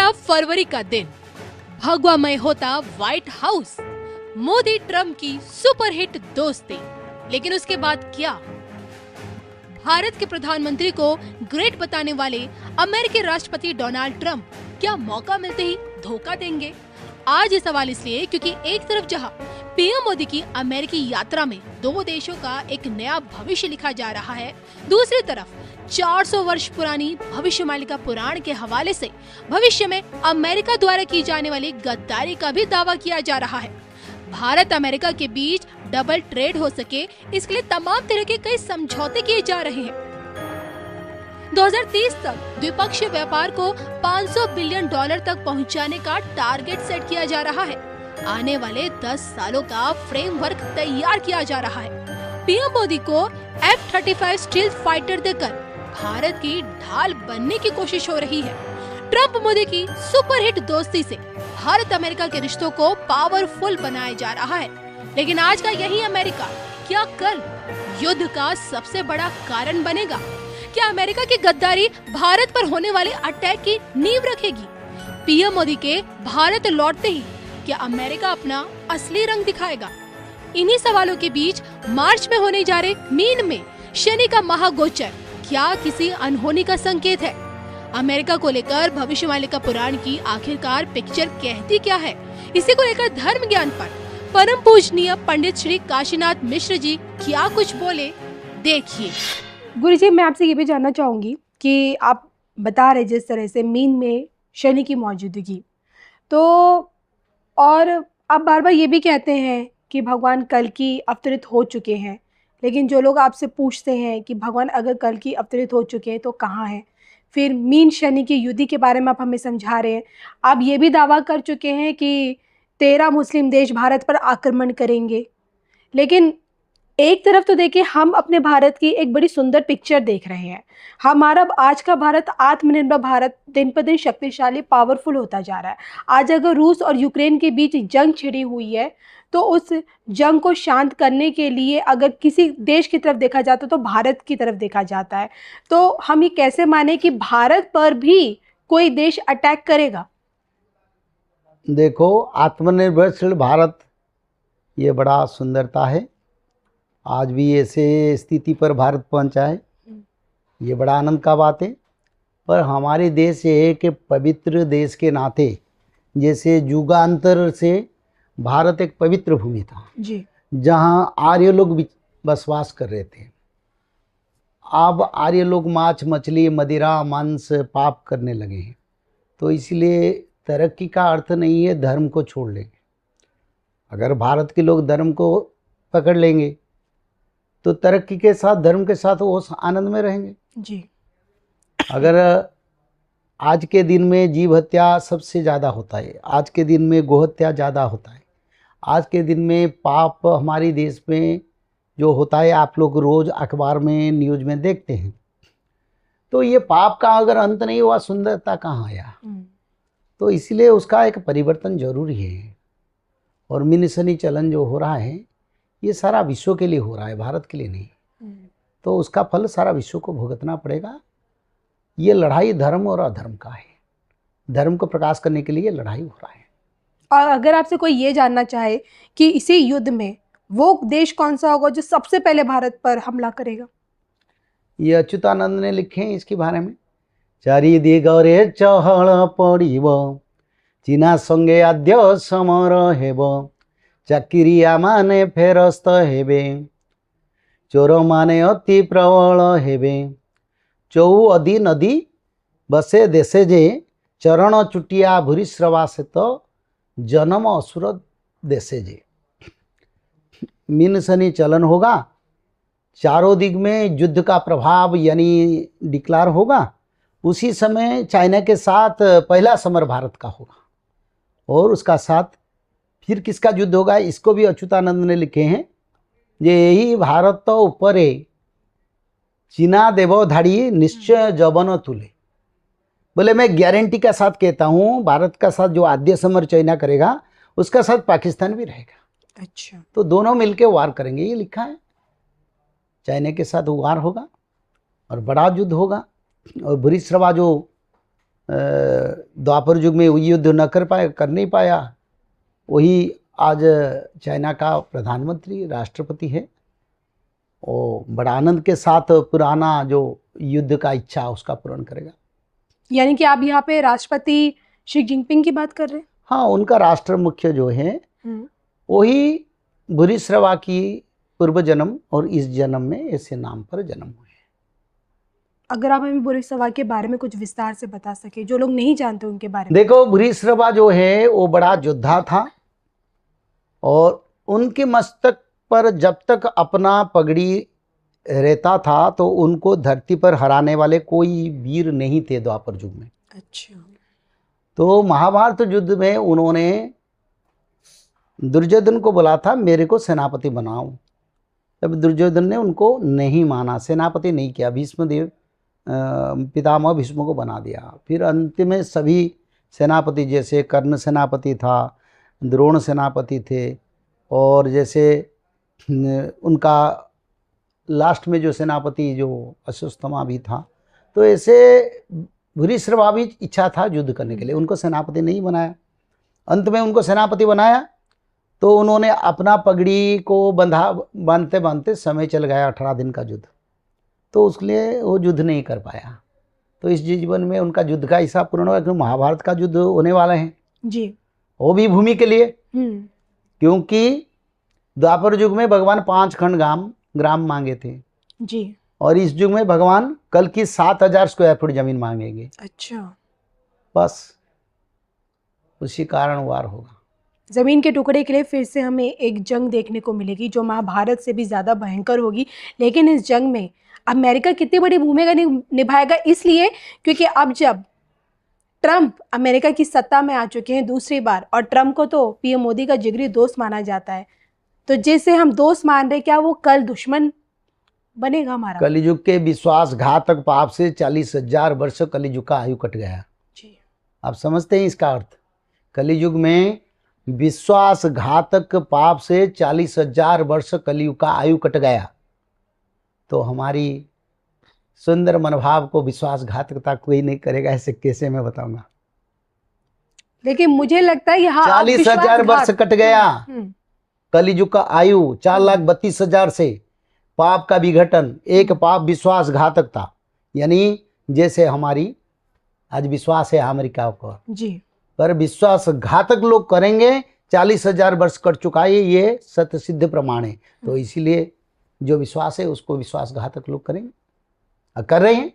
13 फरवरी का दिन भगवामय होता व्हाइट हाउस। मोदी ट्रम्प की सुपरहिट दोस्ती। लेकिन उसके बाद क्या? भारत के प्रधानमंत्री को ग्रेट बताने वाले अमेरिकी राष्ट्रपति डोनाल्ड ट्रम्प क्या मौका मिलते ही धोखा देंगे? आज ये सवाल इसलिए क्योंकि एक तरफ जहां पीएम मोदी की अमेरिकी यात्रा में दो देशों का एक नया भविष्य लिखा जा रहा है, दूसरी तरफ 400 वर्ष पुरानी भविष्यमालिका पुराण के हवाले से भविष्य में अमेरिका द्वारा की जाने वाली गद्दारी का भी दावा किया जा रहा है। भारत अमेरिका के बीच डबल ट्रेड हो सके, इसके लिए तमाम तरह के कई समझौते किए जा रहे हैं। 2030 तक द्विपक्षीय व्यापार को $500 बिलियन तक पहुंचाने का टारगेट सेट किया जा रहा है। आने वाले 10 सालों का फ्रेमवर्क तैयार किया जा रहा है। पीएम मोदी को F-35 स्टील्थ फाइटर देकर भारत की ढाल बनने की कोशिश हो रही है। ट्रम्प मोदी की सुपरहिट दोस्ती से भारत अमेरिका के रिश्तों को पावरफुल बनाया जा रहा है। लेकिन आज का यही अमेरिका क्या कल युद्ध का सबसे बड़ा कारण बनेगा? क्या अमेरिका की गद्दारी भारत पर होने वाले अटैक की नींव रखेगी? पीएम मोदी के भारत लौटते ही क्या अमेरिका अपना असली रंग दिखाएगा? इन्हीं सवालों के बीच मार्च में होने जा रहे मीन में शनि का महागोचर क्या किसी अनहोनी का संकेत है? अमेरिका को लेकर भविष्यवाणी का पुराण की आखिरकार पिक्चर कहती क्या है? इसी को लेकर धर्म ज्ञान पर परम पूजनीय पंडित श्री काशीनाथ मिश्र जी क्या कुछ बोले, देखिए। गुरुजी, मैं आपसे ये भी जानना चाहूंगी कि आप बता रहे जिस तरह से मीन में शनि की मौजूदगी, तो और आप बार बार ये भी कहते हैं कि भगवान कल की अवतरित हो चुके हैं, लेकिन जो लोग आपसे पूछते हैं कि भगवान अगर कल की अवतरित हो चुके हैं तो कहाँ हैं? फिर मीन शनि की युद्धि के बारे में आप हमें समझा रहे हैं। आप ये भी दावा कर चुके हैं कि 13 मुस्लिम देश भारत पर आक्रमण करेंगे। लेकिन एक तरफ तो देखिए, हम अपने भारत की एक बड़ी सुंदर पिक्चर देख रहे हैं। हमारा आज का भारत, आत्मनिर्भर भारत, दिन पर दिन शक्तिशाली, पावरफुल होता जा रहा है। आज अगर रूस और यूक्रेन के बीच जंग छिड़ी हुई है तो उस जंग को शांत करने के लिए अगर किसी देश की तरफ देखा जाता तो भारत की तरफ देखा जाता है। तो हम ये कैसे माने कि भारत पर भी कोई देश अटैक करेगा? देखो, आत्मनिर्भरशील भारत ये बड़ा सुंदरता है। आज भी ऐसे स्थिति पर भारत पहुंचा है, ये बड़ा आनंद का बात है। पर हमारे देश एक पवित्र देश के नाते, जैसे युगांतर से भारत एक पवित्र भूमि था जी, जहां आर्य लोग बसवास कर रहे थे। अब आर्य लोग मांस मछली मदिरा मांस पाप करने लगे हैं। तो इसलिए तरक्की का अर्थ नहीं है धर्म को छोड़ लेंगे। अगर भारत के लोग धर्म को पकड़ लेंगे तो तरक्की के साथ धर्म के साथ वो आनंद में रहेंगे जी। अगर आज के दिन में जीव हत्या सबसे ज़्यादा होता है, आज के दिन में गोहत्या ज़्यादा होता है, आज के दिन में पाप हमारे देश में जो होता है, आप लोग रोज़ अखबार में न्यूज़ में देखते हैं। तो ये पाप का अगर अंत नहीं हुआ, सुंदरता कहाँ आया? तो इसलिए उसका एक परिवर्तन जरूरी है। और मीन शनि चलन जो हो रहा है ये सारा विश्व के लिए हो रहा है, भारत के लिए नहीं। तो उसका फल सारा विश्व को भुगतना पड़ेगा। ये लड़ाई धर्म और अधर्म का है। धर्म को प्रकाश करने के लिए लड़ाई हो रहा है। और अगर आपसे कोई ये जानना चाहे कि इसी युद्ध में वो देश कौन सा होगा जो सबसे पहले भारत पर हमला करेगा? ये अच्युतानंद ने लिखे हैं इसके बारे में। चारि दिगरे चहल पड़िब, चीना संगे आद्य समर हेब, चाकिरिया माने फेरस्त हेबे, चोर माने अति प्रबल हेबे, चौअदी नदी बसे देशे जे, चरण चुटिया भूरिश्रवा से तो जन्म असुर देशे जे। मीन शनि चलन होगा, चारों दिग में युद्ध का प्रभाव यानी डिक्लार होगा। उसी समय चाइना के साथ पहला समर भारत का होगा और उसका साथ फिर किसका युद्ध होगा, इसको भी अच्युतानंद ने लिखे हैं। जे यही भारत तो ऊपर चीना देव धाड़ी निश्चय जबन तुले। बोले मैं गारंटी के साथ कहता हूँ, भारत का साथ जो आद्य समर चाइना करेगा उसका साथ पाकिस्तान भी रहेगा। अच्छा, तो दोनों मिलके वार करेंगे, ये लिखा है। चाइना के साथ वार होगा और बड़ा युद्ध होगा। और भूरिश्रवा जो द्वापर युग में युद्ध न कर नहीं पाया, वही आज चाइना का प्रधानमंत्री राष्ट्रपति है। वो बड़ा आनंद के साथ पुराना जो युद्ध का इच्छा उसका पूर्ण करेगा। यानी कि आप यहाँ पे राष्ट्रपति शी जिनपिंग की बात कर रहे हैं? हाँ, उनका राष्ट्र मुख्य जो है वही भूरिश्रवा की पूर्व जन्म और इस जन्म में ऐसे नाम पर जन्म हुए। अगर आप हमें भूरिश्रवा के बारे में कुछ विस्तार से बता सके, जो लोग नहीं जानते उनके बारे में। देखो, भूरिश्रवा जो है वो बड़ा योद्धा था और उनके मस्तक पर जब तक अपना पगड़ी रहता था तो उनको धरती पर हराने वाले कोई वीर नहीं थे द्वापर युग में। अच्छा। तो महाभारत युद्ध में उन्होंने दुर्योधन को बोला था मेरे को सेनापति बनाओ। तब दुर्योधन ने उनको नहीं माना, सेनापति नहीं किया। भीष्मदेव पितामह भीष्म को बना दिया। फिर अंत में सभी सेनापति, जैसे कर्ण सेनापति था, द्रोण सेनापति थे, और जैसे उनका लास्ट में जो सेनापति जो अश्वत्थामा भी था, तो ऐसे भूरिश्रवा भी इच्छा था युद्ध करने के लिए, उनको सेनापति नहीं बनाया। अंत में उनको सेनापति बनाया तो उन्होंने अपना पगड़ी को बांधते बांधते समय चल गया 18 दिन का युद्ध, तो उसके लिए वो युद्ध नहीं कर पाया। तो इस जीवन में उनका युद्ध का हिस्सा पूर्ण हुआ, क्योंकि महाभारत का युद्ध होने वाला है जी, वो भी भूमि के लिए। क्योंकि द्वापर युग में भगवान 5 खंड ग्राम मांगे थे जी, और इस युग में भगवान कल की 7000 स्क्वायर फुट जमीन मांगेंगे। अच्छा। बस उसी कारण वार होगा। ज़मीन के टुकड़े के लिए फिर से हमें एक जंग देखने को मिलेगी जो महाभारत से भी ज़्यादा भयंकर होगी। लेकिन इस जंग में अमेरिका कितनी बड़ी भूमिका निभाएगा, इसलिए क्योंकि अब जब ट्रंप अमेरिका की सत्ता में आ चुके हैं दूसरी बार, और ट्रंप को तो पीएम मोदी का जिगरी दोस्त माना जाता है, तो जैसे हम दोस्त मान रहे, क्या वो कल दुश्मन बनेगा हमारा? कलियुग के विश्वासघातक पाप से 40,000 वर्ष कलियुग का आयु कट गया जी। आप समझते हैं इसका अर्थ? कलियुग में विश्वासघातक पाप से 40,000 वर्ष कलियुग का आयु कट गया। तो हमारी सुंदर मनोभाव को विश्वासघातकता कोई नहीं करेगा, ऐसे कैसे मैं बताऊंगा। लेकिन मुझे लगता है यहाँ 40,000 वर्ष कट गया कलियुग का आयु। 4,32,000 से पाप का विघटन। एक पाप विश्वासघातकता, यानी जैसे हमारी आज विश्वास है अमेरिका को जी, पर विश्वासघातक लोग करेंगे। 40,000 वर्ष कट चुका है, ये सत्य सिद्ध प्रमाण है। तो इसीलिए जो विश्वास है उसको विश्वासघातक लोग करेंगे, कर रहे हैं।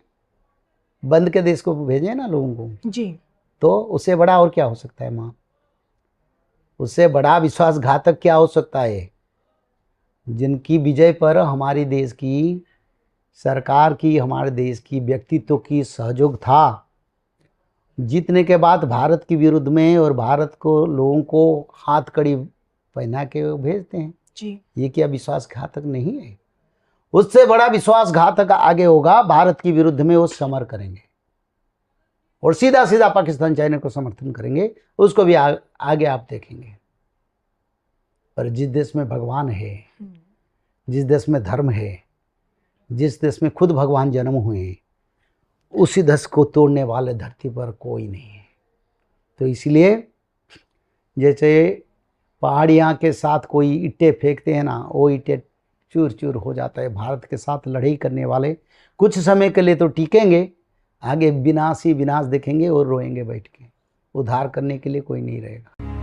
बंद के देश को भेजे ना लोगों को जी, तो उससे बड़ा और क्या हो सकता है माँ? उससे बड़ा विश्वासघातक क्या हो सकता है? जिनकी विजय पर हमारे देश की सरकार की, हमारे देश की व्यक्तित्व की सहयोग था। जीतने के बाद भारत के विरुद्ध में और भारत को लोगों को हाथ कड़ी पहना के वो भेजते हैं जी। ये क्या विश्वासघातक नहीं है? उससे बड़ा विश्वासघातक आगे होगा, भारत के विरुद्ध में वो समर करेंगे और सीधा सीधा पाकिस्तान चाइना को समर्थन करेंगे। उसको भी आगे आप देखेंगे। पर जिस देश में भगवान है, जिस देश में धर्म है, जिस देश में खुद भगवान जन्म हुए, उसी देश को तोड़ने वाले धरती पर कोई नहीं है। तो इसलिए जैसे पहाड़ियाँ के साथ कोई ईंटें फेंकते हैं ना, वो ईंटें चूर चूर हो जाता है। भारत के साथ लड़ाई करने वाले कुछ समय के लिए तो टिकेंगे, आगे विनाश ही विनाश देखेंगे और रोएंगे बैठ के। उद्धार करने के लिए कोई नहीं रहेगा।